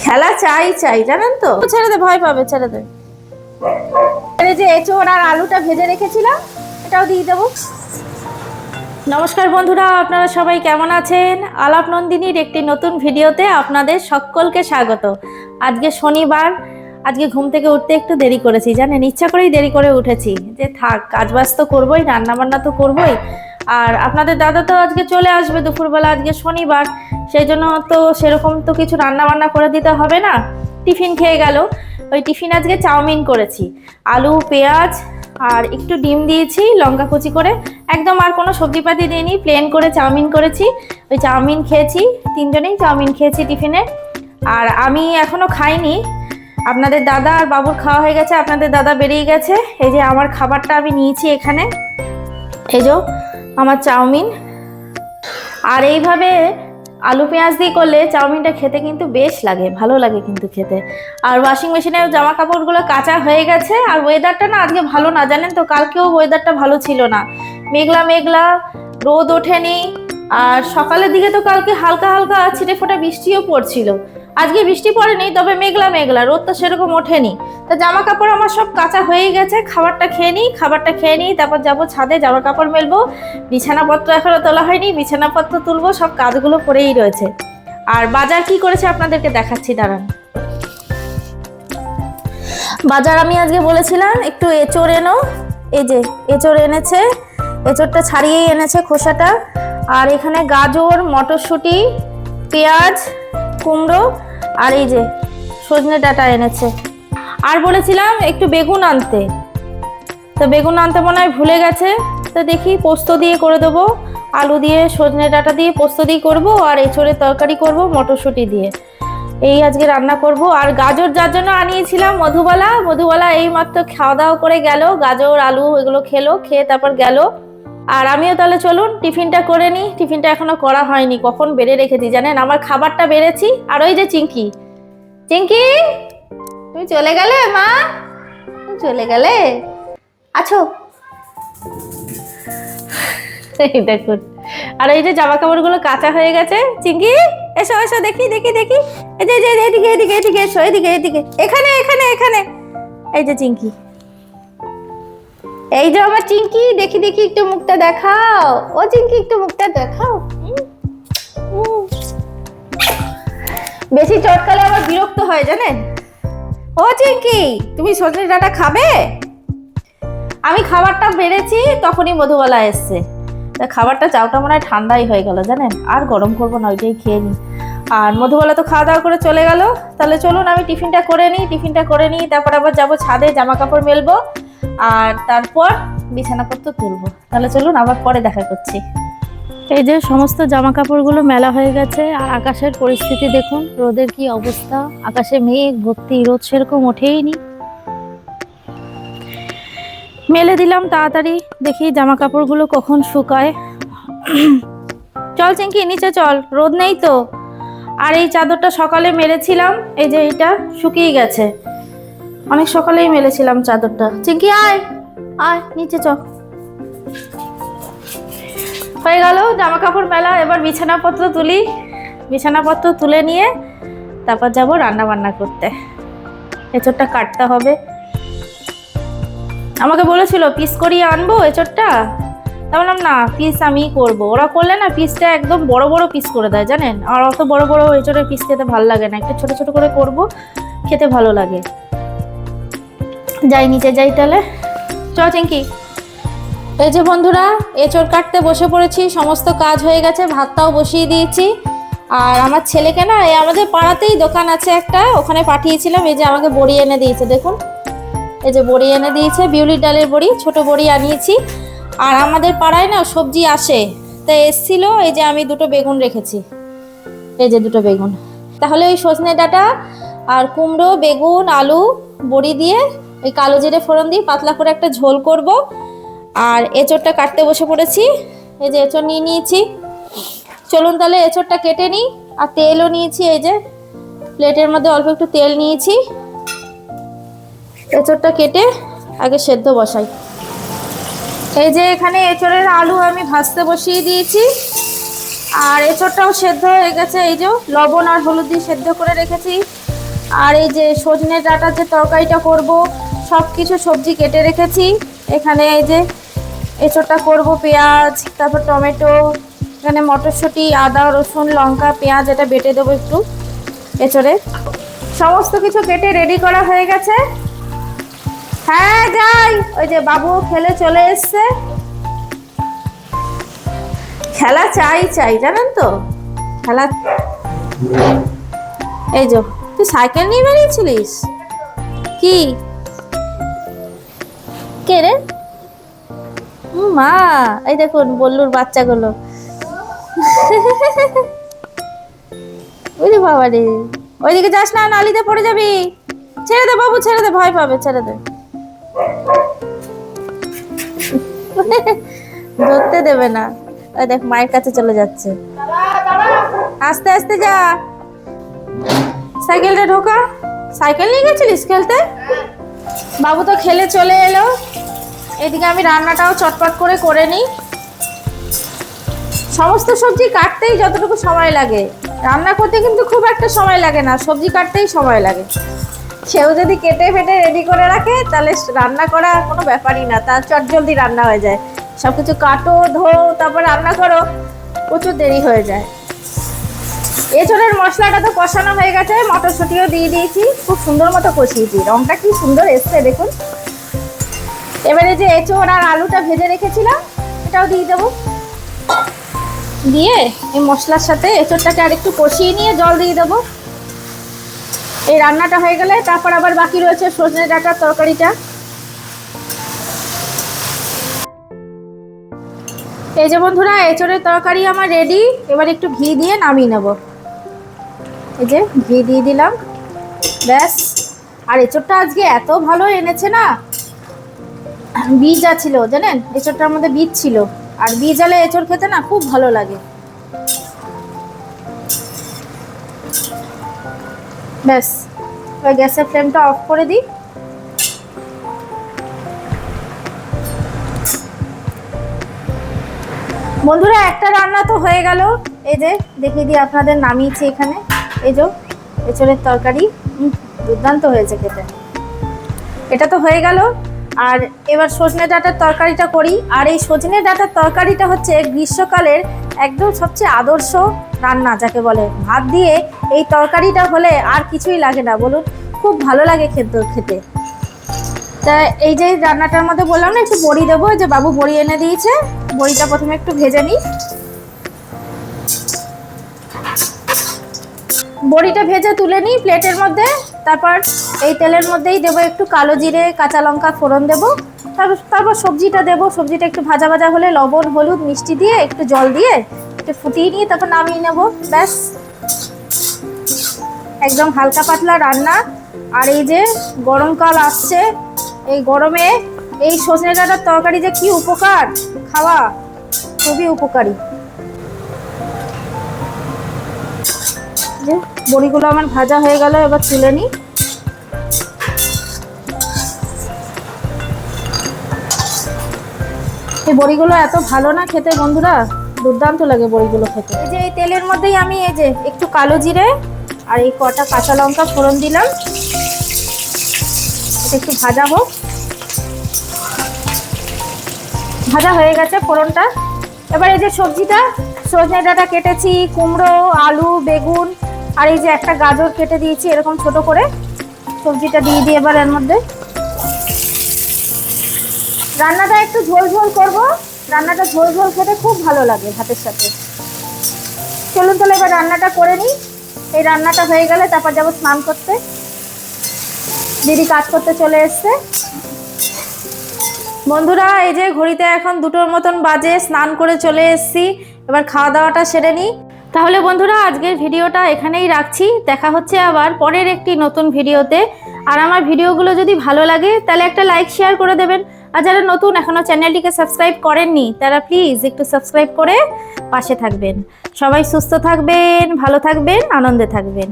খেলা চাই চাই, জানেন তো। ছেড়ে দে, ভয় পাবে, ছেড়ে দে। এই যে এঁচোড় আর আলুটা ভেজে রেখেছিলাম, এটাও দিয়ে দেবো। নমস্কার বন্ধুরা, আপনারা সবাই কেমন আছেন? আলাপ নন্দিনীর একটি নতুন ভিডিওতে আপনাদের সকলকে স্বাগত। আজকে শনিবার, আজকে ঘুম থেকে উঠতে একটু দেরি করেছি, জানেন, ইচ্ছা করেই দেরি করে উঠেছি, যে থাক কাজবাজ তো করবোই, রান্নাবান্না তো করবোই। আর আপনাদের দাদা তো আজকে চলে আসবে দুপুরবেলা, আজকে শনিবার, সেই জন্য তো সেরকম তো কিছু রান্নাবান্না করে দিতে হবে না। টিফিন খেয়ে গেল, ওই টিফিন আজকে চাউমিন করেছি, আলু পেঁয়াজ আর একটু ডিম দিয়েছি লঙ্কা কুচি করে, একদম আর কোনো সবজিপাতি দিইনি, প্লেন করে চাউমিন করেছি। ওই চাউমিন খেয়েছি, তিনজনেই চাউমিন খেয়েছি টিফিনে। আর আমি এখনো খাইনি, আপনাদের দাদা আর বাবুর খাওয়া হয়ে গেছে, আপনাদের দাদা বেরিয়ে গেছে। এই যে আমার খাবারটা আমি নিয়েছি এখানে, এই যে আমার চাউমিন। আর এইভাবে আলু পেঁয়াজ দিয়ে করলে চাউমিনটা খেতে কিন্তু বেশ লাগে, ভালো লাগে কিন্তু খেতে। আর ওয়াশিং মেশিনে জামা কাপড়গুলো কাঁচা হয়ে গেছে। আর ওয়েদারটা না আজকে ভালো না, জানেন তো, কালকেও ওয়েদারটা ভালো ছিল না, মেঘলা মেঘলা, রোদ ওঠেনি। আর সকালের দিকে তো কালকে হালকা হালকা ছিটে ফোটা বৃষ্টিও পড়ছিল, আজকে বৃষ্টি পড়েনি, তবে মেঘলা মেঘলা, রোদটা সেরকম ওঠেনি। তা জামা কাপড় আমার সব কাঁচা হয়ে গেছে, খাবারটা খেয়ে নিই, তারপর যাবো ছাদে, জামা কাপড় মেলবো। বিছানাপত্র এখনো তোলা হয়নি, বিছানাপত্র তুলবো, সব কাজগুলো পড়েই রয়েছে। আর বাজার কি করেছে আপনাদেরকে দেখাচ্ছি, দাঁড়ান। বাজার আমি আজকে বলেছিলাম একটু এঁচোড় এনো, এই যে এঁচোড় এনেছে, এঁচোড়টা ছাড়িয়েই এনেছে খোসাটা। আর এখানে গাজর, মটরশুঁটি, পেঁয়াজ, কুমড়ো আর এই যে সজনে ডাঁটা এনেছে। আর বলেছিলাম একটু বেগুন আনতে, তো বেগুন আনতে মনে হয় ভুলে গেছে। তো দেখি পোস্ত দিয়ে করে দেবো, আলু দিয়ে সজনে ডাঁটা দিয়ে পোস্ত দিয়ে করবো, আর এঁচোড়ের তরকারি করব মটরশুঁটি দিয়ে, এই আজকে রান্না করব। আর গাজর যার জন্য আনিয়েছিলাম মধুবালা এই মাত্র খাওয়া দাওয়া করে গেল, গাজর আলু এগুলো খেলো, খেয়ে তারপর গেল। আর আমিও তাহলে চলুন টিফিনটা করে নিই, টিফিনটা এখনো করা হয়নি, কখন বেড়ে রেখেছি জানেন, আমার খাবারটা বেড়েছি। আর ওই যে চিঙ্কি তুমি চলে গেলে, মা তুমি চলে গেলে, আছো এই দেখুন। আর এই যে জামা কাপড়গুলো কাঁচা হয়ে গেছে, চিঙ্কি এসো এসো, দেখি দেখি দেখি, এই যে এদিকে এদিকে এদিকে এসো, এদিকে এদিকে, এখানে এখানে এখানে, এই যে চিঙ্কি, এই যে আমার চিঙ্কি, দেখি দেখি একটু মুখটা দেখাও, ও চিঙ্কি একটু মুখটা দেখাও। বেশি চটকালে আবার বিরক্ত হয় জানেন। ও চিঙ্কি, তুমি সজনে ডাঁটা খাবে? আমি খাবারটা বেড়েছি, তখনই মধুবালা এসছে, খাবারটা চাউটা মনে হয় ঠান্ডাই হয়ে গেল জানেন, আর গরম করবো না, ওইটাই খেয়ে নিই। আর মধুবালা তো খাওয়া দাওয়া করে চলে গেল, তাহলে চলুন আমি টিফিনটা করে নিই, তারপর আবার যাবো ছাদে, জামা কাপড় মেলবো, আর তারপর বিছানাপত্র তুলবো। তাহলে চলুন আবার পরে দেখা করছি। এই যে সমস্ত জামা কাপড়গুলো মেলা হয়ে গেছে। আর আকাশের পরিস্থিতি দেখুন, রোদের কি অবস্থা, আকাশে মেঘ ভর্তি, রোদ সেরকম ওঠেই নি। মেলে দিলাম তাড়াতাড়ি, দেখি জামা কাপড়গুলো কখন শুকায়। চল চিঙ্কি নিচে চল, রোদ নেই তো। আর এই চাদরটা সকালে মেলেছিলাম, এই যে এটা শুকিয়ে গেছে, অনেক সকালেই মেলেছিলাম চাদরটা। চিঙ্কি আয় আয় নিচে চল। হয়ে গেল জামা কাপড় মেলা, এবার বিছানাপত্র তুলি, বিছানাপত্র তুলে নিয়ে তারপর যাব রান্না বান্না করতে। এঁচোড়টা কাটতে হবে, আমাকে বলেছিল পিস করিয়ে আনবো এঁচোড়টা, তা বললাম না, পিস আমিই করবো, ওরা করলে না পিসটা একদম বড় বড় পিস করে দেয় জানেন, আর অত বড় বড় এঁচোড়ের পিস খেতে ভালো লাগে না, একটু ছোট ছোট করে করব, খেতে ভালো লাগে। যাই নিচে যাই তাহলে, চ চিঙ্কি। এই যে বন্ধুরা, এঁচোড় কাটতে বসে পড়েছি, সমস্ত কাজ হয়ে গেছে, ভাতটাও বসিয়ে দিয়েছি। আর আমার ছেলেকে না, এই আমাদের পাড়াতেই দোকান আছে একটা, ওখানে পাঠিয়েছিলাম, এই যে আমাকে বড়ি এনে দিয়েছে, দেখুন এই যে বড়ি এনে দিয়েছে, বিউলির ডালের বড়ি, ছোট বড়ি আনিয়েছি। আর আমাদের পাড়ায় না সবজি আসে, তাই এসছিল, এই যে আমি দুটো বেগুন রেখেছি, এই যে দুটো বেগুন। তাহলে ওই সজনে ডাঁটা আর কুমড়ো, বেগুন, আলু, বড়ি দিয়ে ওই কালো জিরে ফোড়ন দিয়ে পাতলা করে একটা ঝোল করব। আর এঁচোড়টা কাটতে বসে পড়েছি, এই যে এঁচোড় নিয়ে নিয়েছি, চলুন তাহলে এঁচোড়টা কেটে নিই। আর তেলও নিয়েছি, এই যে প্লেটের মধ্যে অল্প একটু তেল নিয়েছি, এঁচোড়টা কেটে আগে সেদ্ধ বসাই। এই যে এখানে এঁচোড়ের আলু আমি ভাজতে বসিয়ে দিয়েছি, আর এঁচোড়টাও সেদ্ধ হয়ে গেছে, এই যে লবণ আর হলুদ দিয়ে সেদ্ধ করে রেখেছি। আর এই যে সজনে ডাঁটার যে তরকারিটা করব, সব কিছু সবজি কেটে রেখেছি। এখানে এই যে এঁচোড়টা করব, পেঁয়াজ, তারপর টমেটো, এখানে মটরশুঁটি, আদা, রসুন, লঙ্কা, পেঁয়াজ এটা বেটে দেবো একটু এঁচোড়ে। সমস্ত কিছু কেটে রেডি করা হয়ে গেছে। হ্যাঁ যাই, ওই যে বাবু খেলে চলে এসছে। খেলা চাই চাই জানেন তো, খেলা। এই যে তুই সাইকেল নিয়ে বেরিয়েছিলিস? কি কে রে? মা, এই দেখুন বল্লুর বাচ্চাগুলো। ওরে বাবা রে, ওইদিকে যাস না, নালিতে পড়ে যাবি। ছেড়ে দে বাবু, ছেড়ে দে, ভয় পাবে, ছেড়ে দে। ধরতে দেবে না। ওই দেখ মায়ের কাছে চলে যাচ্ছে। আস্তে আস্তে যা, সাইকেলটা ঢোকা। সাইকেল নিয়ে গেছিলিস খেলতে? বাবু তো খেলে চলে এলো। এদিকে আমি রান্নাটাও চটপট করে নিই। সমস্ত সবজি কাটতেই যতটুকু সময় লাগে, রান্না করতে কিন্তু খুব একটা সময় লাগে না, সবজি কাটতেই সময় লাগে। সেও যদি কেটে ফেটে রেডি করে রাখে তাহলে রান্না করা কোনো ব্যাপারই না, তার চটজলদি রান্না হয়ে যায়। সব কিছু কাটো, ধো, তারপর রান্না করো, প্রচুর দেরি হয়ে যায়। এঁচোড়ের মশলাটা তো কষানো হয়ে গেছে, মটরশুঁটিও দিয়ে দিয়েছি, খুব সুন্দর মতো কষিয়েছি। রংটা কি সুন্দর এসছে দেখুন। এবারে যে এঁচোড় আর আলুটা ভেজে রেখেছিলাম এটাও দিয়ে দেবো। দিয়ে এই মশলার সাথে এঁচোড়টাকে আর একটু কষিয়ে নিয়ে জল দিয়ে দেবো। এই রান্নাটা হয়ে গেলে তারপর আবার বাকি রয়েছে সজনে ডাঁটার তরকারিটা। এই যে বন্ধুরা, এঁচোড়ের তরকারি আমার রেডি। এবার একটু ঘি দিয়ে নামিয়ে নেব। এই যে ঘি দিয়ে দিলাম, ব্যাস। আর এঁচোড়টা আজকে এত ভালো এনেছে না, বীজ ছিল জানেন, এঁচোড়টার মধ্যে বীজ ছিল। আর বীজ আলে এঁচোড় খেতে না খুব ভালো লাগে। ব্যাস, ওই গ্যাসের ফ্লেমটা অফ করে দিই। বন্ধুরা একটা রান্না তো হয়ে গেল। এই যে দেখিয়ে দিই আপনাদের, নামিয়েছি এখানে। এই যে এঁচোড়ের তরকারি, দুর্দান্ত হয়েছে খেতে। এটা তো হয়ে গেল। আর এবার সজনে ডাঁটার তরকারিটা করি। আর এই সজনে ডাঁটার তরকারিটা হচ্ছে গ্রীষ্মকালের একদম সবচেয়ে আদর্শ রান্না যাকে বলে। ভাত দিয়ে এই তরকারিটা হলে আর কিছুই লাগে না, বলুন, খুব ভালো লাগে খেতে। তা এই যে রান্নাটার মধ্যে বললাম না একটু বড়ি দেবো, যে বাবু বড়ি এনে দিয়েছে। বড়িটা প্রথমে একটু ভেজে নিই। বড়িটা ভেজে তুলে নিই প্লেটের মধ্যে। তারপর এই তেলের মধ্যেই দেবো একটু কালো জিরে, কাঁচা লঙ্কা ফোড়ন দেবো। তারপর সবজিটা দেবো। সবজিটা একটু ভাজা ভাজা হলে লবণ, হলুদ, মিষ্টি দিয়ে একটু জল দিয়ে একটু ফুটিয়ে নিয়ে তারপর নামিয়ে নেবো, ব্যাস। একদম হালকা পাতলা রান্না। আর এই যে গরমকাল আসছে, এই গরমে এই সজনে ডাঁটার তরকারি যে কি উপকার, খাওয়া খুবই উপকারী। যে বড়িগুলো আমার ভাজা হয়ে গেল, এবার তুলে নিই। এই বড়িগুলো এত ভালো না খেতে বন্ধুরা, দুর্দান্ত লাগে বড়িগুলো খেতে। এই যে এই তেলের মধ্যেই আমি এই যে একটু কালো জিরে আর এই কটা কাঁচা লঙ্কা ফোড়ন দিলাম। এটা একটু ভাজা হোক। ভাজা হয়ে গেছে ফোড়নটা। এবার এই যে সবজিটা, সজনে ডাঁটা কেটেছি, কুমড়ো, আলু, বেগুন আর এই যে একটা গাজর কেটে দিয়েছি এরকম ছোট করে। সবজিটা দিয়ে দিই এবার এর মধ্যে। রান্নাটা একটু ঝোল ঝোল করবো। রান্নাটা ঝোল ঝোল খেতে খুব ভালো লাগে ভাতের সাথে। চলুন তাহলে এবার রান্নাটা করে নিই। এই রান্নাটা হয়ে গেলে তারপর যাবো স্নান করতে। দিদি কাজ করতে চলে এসছে। বন্ধুরা এই যে ঘড়িতে এখন 2টোর মতন বাজে, স্নান করে চলে এসেছি। এবার খাওয়া দাওয়াটা সেরে নিই। তাহলে বন্ধুরা আজকের ভিডিওটা এখানেই রাখছি। দেখা হচ্ছে আবার পরের একটি নতুন ভিডিওতে। আর আমার ভিডিওগুলো যদি ভালো লাগে তাহলে একটা লাইক শেয়ার করে দেবেন। আর যারা নতুন এখনো চ্যানেলটিকে সাবস্ক্রাইব করেননি তারা প্লিজ একটু সাবস্ক্রাইব করে পাশে থাকবেন। সবাই সুস্থ থাকবেন, ভালো থাকবেন, আনন্দে থাকবেন।